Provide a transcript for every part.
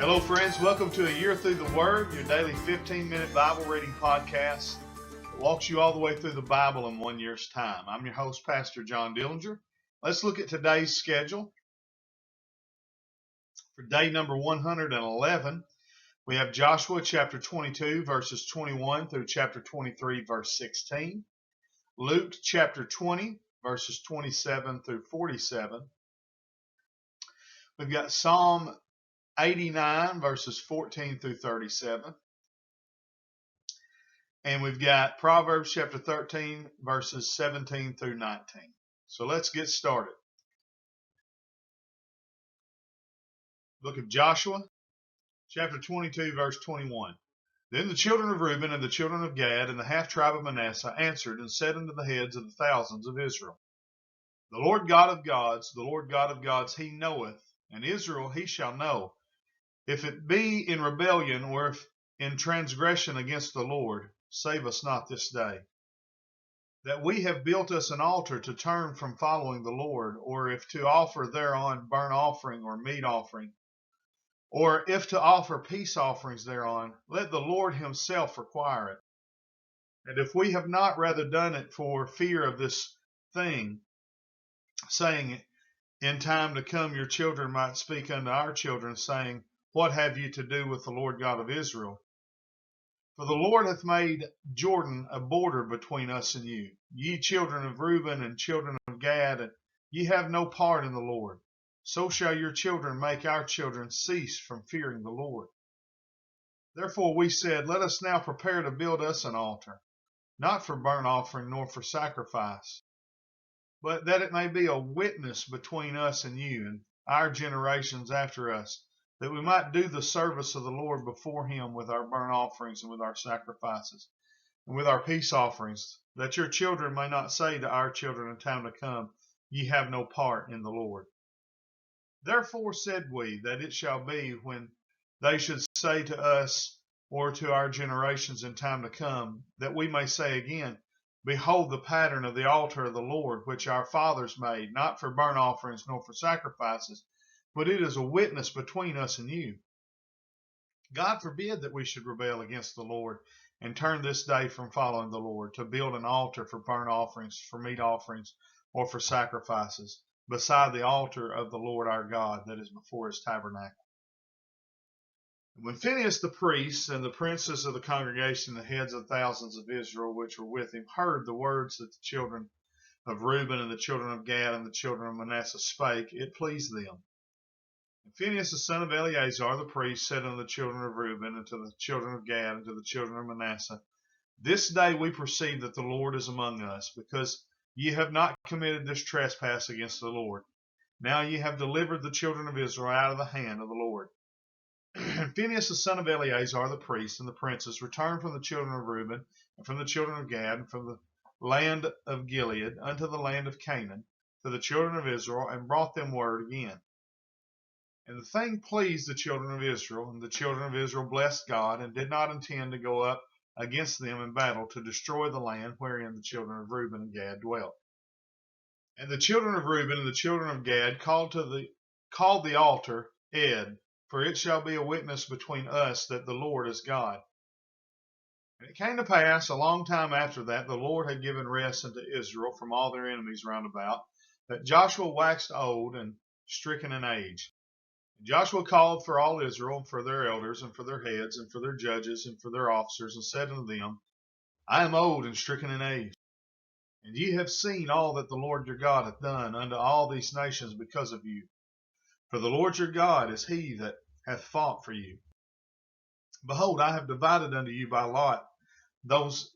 Hello, friends. Welcome to A Year Through the Word, your daily 15-minute Bible reading podcast that walks you all the way through the Bible in 1 year's time. I'm your host, Pastor John Dillinger. Let's look at today's schedule. For day number 111, we have Joshua chapter 22, verses 21 through chapter 23, verse 16. Luke chapter 20, verses 27 through 47. We've got Psalm 89, verses 14 through 37. And we've got Proverbs chapter 13, verses 17 through 19. So let's get started. Book of Joshua, chapter 22, verse 21. Then the children of Reuben and the children of Gad and the half-tribe of Manasseh answered and said unto the heads of the thousands of Israel, The Lord God of gods, the Lord God of gods, he knoweth, and Israel he shall know. If it be in rebellion or if in transgression against the Lord, save us not this day. That we have built us an altar to turn from following the Lord, or if to offer thereon burnt offering or meat offering, or if to offer peace offerings thereon, let the Lord himself require it. And if we have not rather done it for fear of this thing, saying, In time to come your children might speak unto our children, saying, What have ye to do with the Lord God of Israel? For the Lord hath made Jordan a border between us and you. Ye children of Reuben and children of Gad, and ye have no part in the Lord. So shall your children make our children cease from fearing the Lord. Therefore we said, Let us now prepare to build us an altar, not for burnt offering nor for sacrifice, but that it may be a witness between us and you and our generations after us, that we might do the service of the Lord before him with our burnt offerings and with our sacrifices and with our peace offerings, that your children may not say to our children in time to come, Ye have no part in the Lord. Therefore said we, that it shall be when they should say to us or to our generations in time to come, that we may say again, Behold the pattern of the altar of the Lord, which our fathers made, not for burnt offerings nor for sacrifices, but it is a witness between us and you. God forbid that we should rebel against the Lord and turn this day from following the Lord, to build an altar for burnt offerings, for meat offerings, or for sacrifices, beside the altar of the Lord our God that is before his tabernacle. When Phinehas the priest and the princes of the congregation, the heads of thousands of Israel which were with him, heard the words that the children of Reuben and the children of Gad and the children of Manasseh spake, it pleased them. And Phinehas the son of Eleazar the priest said unto the children of Reuben and to the children of Gad and to the children of Manasseh, This day we perceive that the Lord is among us, because ye have not committed this trespass against the Lord. Now ye have delivered the children of Israel out of the hand of the Lord. And Phinehas the son of Eleazar the priest and the princes returned from the children of Reuben and from the children of Gad and from the land of Gilead unto the land of Canaan to the children of Israel, and brought them word again. And the thing pleased the children of Israel, and the children of Israel blessed God, and did not intend to go up against them in battle to destroy the land wherein the children of Reuben and Gad dwelt. And the children of Reuben and the children of Gad called the altar Ed, for it shall be a witness between us that the Lord is God. And it came to pass a long time after that the Lord had given rest unto Israel from all their enemies round about, that Joshua waxed old and stricken in age. And Joshua called for all Israel, and for their elders, and for their heads, and for their judges, and for their officers, and said unto them, I am old and stricken in age, and ye have seen all that the Lord your God hath done unto all these nations because of you. For the Lord your God is he that hath fought for you. Behold, I have divided unto you by lot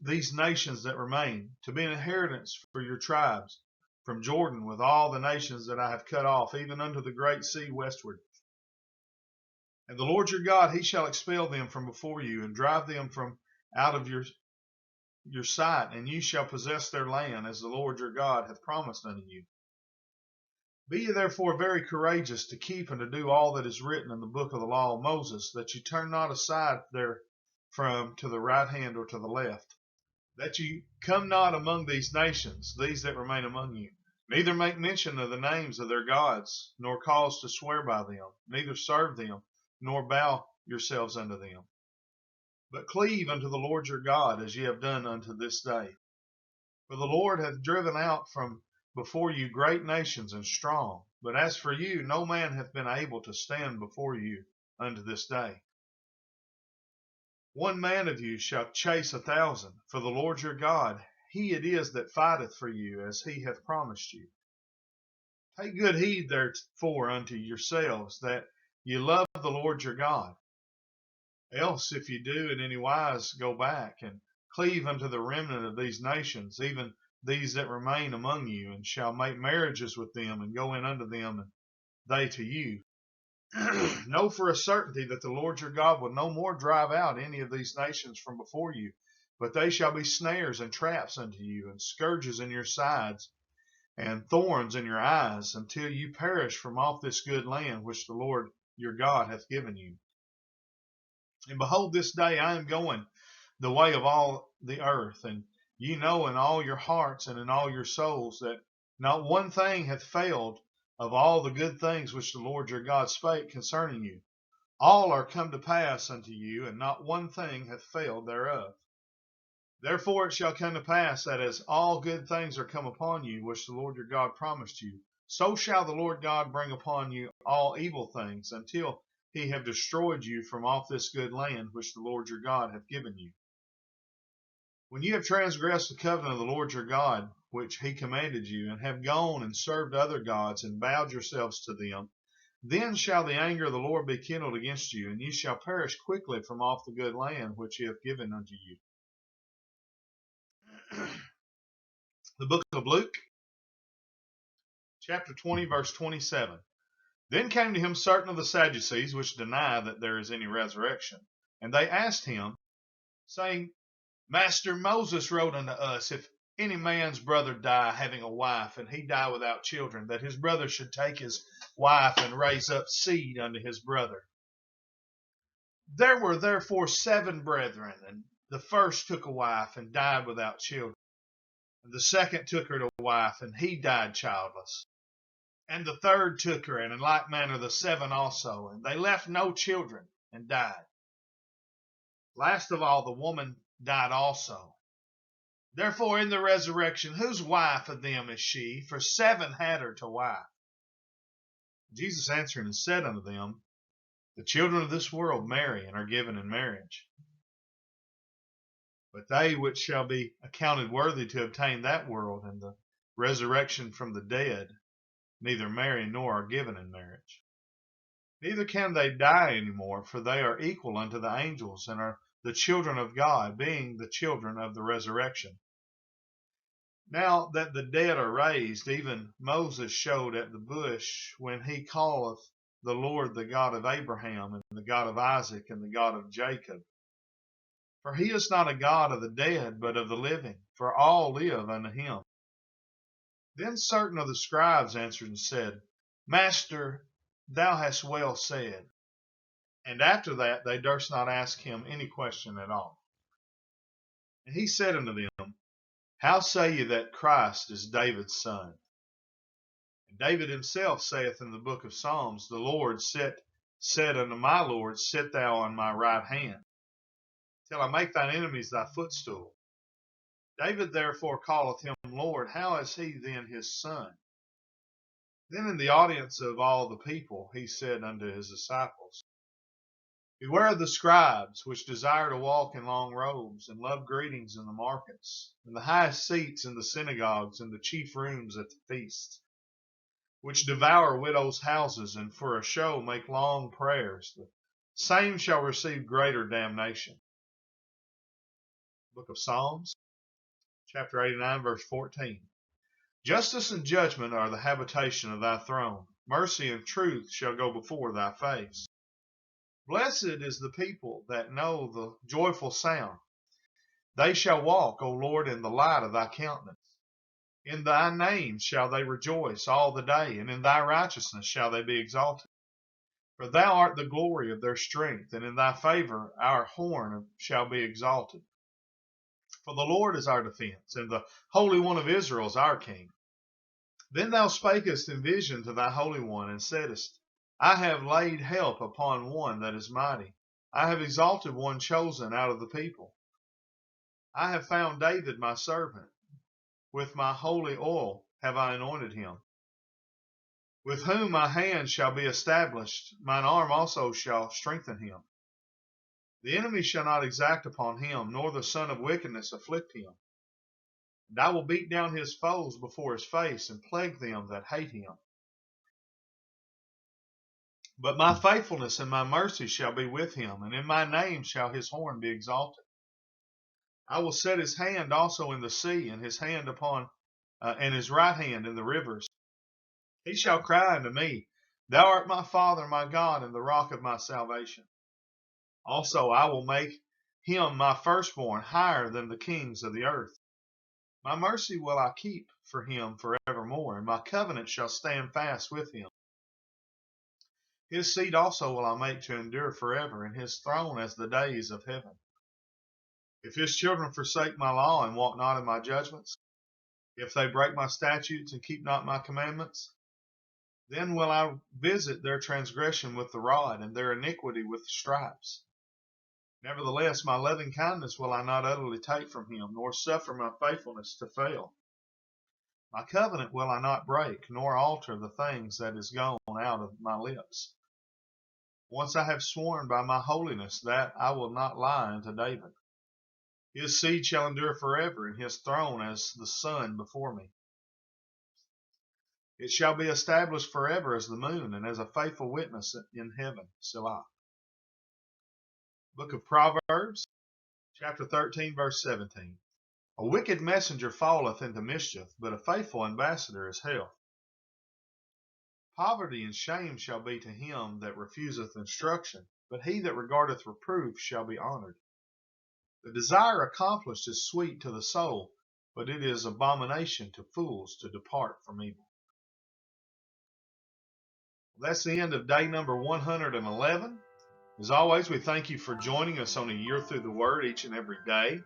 these nations that remain, to be an inheritance for your tribes, from Jordan with all the nations that I have cut off, even unto the great sea westward. And the Lord your God, he shall expel them from before you, and drive them from out of your sight, and you shall possess their land, as the Lord your God hath promised unto you. Be ye therefore very courageous to keep and to do all that is written in the book of the law of Moses, that ye turn not aside therefrom to the right hand or to the left, that ye come not among these nations, these that remain among you, neither make mention of the names of their gods, nor cause to swear by them, neither serve them, nor bow yourselves unto them. But cleave unto the Lord your God, as ye have done unto this day. For the Lord hath driven out from before you great nations and strong. But as for you, no man hath been able to stand before you unto this day. One man of you shall chase 1,000, for the Lord your God, he it is that fighteth for you, as he hath promised you. Take good heed therefore unto yourselves, that ye love the Lord your God. Else, if ye do in any wise go back, and cleave unto the remnant of these nations, even these that remain among you, and shall make marriages with them, and go in unto them, and they to you, know for a certainty that the Lord your God will no more drive out any of these nations from before you, but they shall be snares and traps unto you, and scourges in your sides, and thorns in your eyes, until you perish from off this good land which the Lord your God hath given you. And behold, this day I am going the way of all the earth, and ye know in all your hearts and in all your souls that not one thing hath failed of all the good things which the Lord your God spake concerning you. All are come to pass unto you, and not one thing hath failed thereof. Therefore it shall come to pass that as all good things are come upon you, which the Lord your God promised you, so shall the Lord God bring upon you all evil things, until he have destroyed you from off this good land which the Lord your God hath given you. When you have transgressed the covenant of the Lord your God, which he commanded you, and have gone and served other gods, and bowed yourselves to them, then shall the anger of the Lord be kindled against you, and ye shall perish quickly from off the good land which he hath given unto you. The book of Luke, chapter 20, verse 27. Then came to him certain of the Sadducees, which deny that there is any resurrection. And they asked him, saying, Master, Moses wrote unto us, if any man's brother die having a wife, and he die without children, that his brother should take his wife and raise up seed unto his brother. There were therefore 7 brethren, and the first took a wife and died without children. And the second took her to wife, and he died childless. And the third took her, and in like manner the 7 also, and they left no children, and died. Last of all, the woman died also. Therefore in the resurrection, whose wife of them is she? For 7 had her to wife. Jesus answering and said unto them, the children of this world marry, and are given in marriage. But they which shall be accounted worthy to obtain that world and the resurrection from the dead, neither marry nor are given in marriage. Neither can they die any more, for they are equal unto the angels, and are the children of God, being the children of the resurrection. Now that the dead are raised, even Moses showed at the bush, when he calleth the Lord the God of Abraham, and the God of Isaac, and the God of Jacob. For he is not a God of the dead, but of the living, for all live unto him. Then certain of the scribes answered and said, Master, thou hast well said. And after that they durst not ask him any question at all. And he said unto them, How say ye that Christ is David's son? And David himself saith in the book of Psalms, The Lord said unto my Lord, Sit thou on my right hand, till I make thine enemies thy footstool. David therefore calleth him Lord. How is he then his son? Then in the audience of all the people he said unto his disciples, Beware of the scribes, which desire to walk in long robes, and love greetings in the markets, and the highest seats in the synagogues, and the chief rooms at the feasts, which devour widows' houses, and for a show make long prayers. The same shall receive greater damnation. Book of Psalms, chapter 89, verse 14. Justice and judgment are the habitation of thy throne. Mercy and truth shall go before thy face. Blessed is the people that know the joyful sound. They shall walk, O Lord, in the light of thy countenance. In thy name shall they rejoice all the day, and in thy righteousness shall they be exalted. For thou art the glory of their strength, and in thy favor our horn shall be exalted. For the Lord is our defense, and the Holy One of Israel is our King. Then thou spakest in vision to thy Holy One, and saidst, I have laid help upon one that is mighty. I have exalted one chosen out of the people. I have found David my servant. With my holy oil have I anointed him. With whom my hand shall be established, mine arm also shall strengthen him. The enemy shall not exact upon him, nor the son of wickedness afflict him. And I will beat down his foes before his face, and plague them that hate him. But my faithfulness and my mercy shall be with him, and in my name shall his horn be exalted. I will set his hand also in the sea, and his hand upon and his right hand in the rivers. He shall cry unto me, Thou art my Father, my God, and the rock of my salvation. Also I will make him my firstborn higher than the kings of the earth. My mercy will I keep for him forevermore, and my covenant shall stand fast with him. His seed also will I make to endure forever, and his throne as the days of heaven. If his children forsake my law and walk not in my judgments, if they break my statutes and keep not my commandments, then will I visit their transgression with the rod, and their iniquity with stripes. Nevertheless, my loving kindness will I not utterly take from him, nor suffer my faithfulness to fail. My covenant will I not break, nor alter the things that is gone out of my lips. Once I have sworn by my holiness that I will not lie unto David. His seed shall endure forever, and his throne as the sun before me. It shall be established forever as the moon, and as a faithful witness in heaven. Selah. Book of Proverbs, chapter 13, verse 17. A wicked messenger falleth into mischief, but a faithful ambassador is health. Poverty and shame shall be to him that refuseth instruction, but he that regardeth reproof shall be honored. The desire accomplished is sweet to the soul, but it is abomination to fools to depart from evil. That's the end of day number 111. As always, we thank you for joining us on A Year Through the Word each and every day.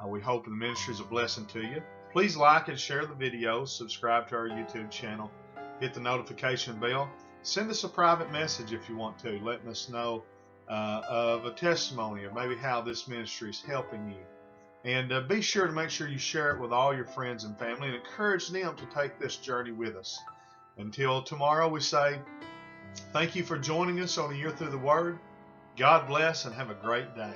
We hope the ministry is a blessing to you. Please like and share the videos, subscribe to our YouTube channel, hit the notification bell. Send us a private message if you want to, letting us know of a testimony of maybe how this ministry is helping you. And be sure to make sure you share it with all your friends and family and encourage them to take this journey with us. Until tomorrow, we say thank you for joining us on A Year Through the Word. God bless and have a great day.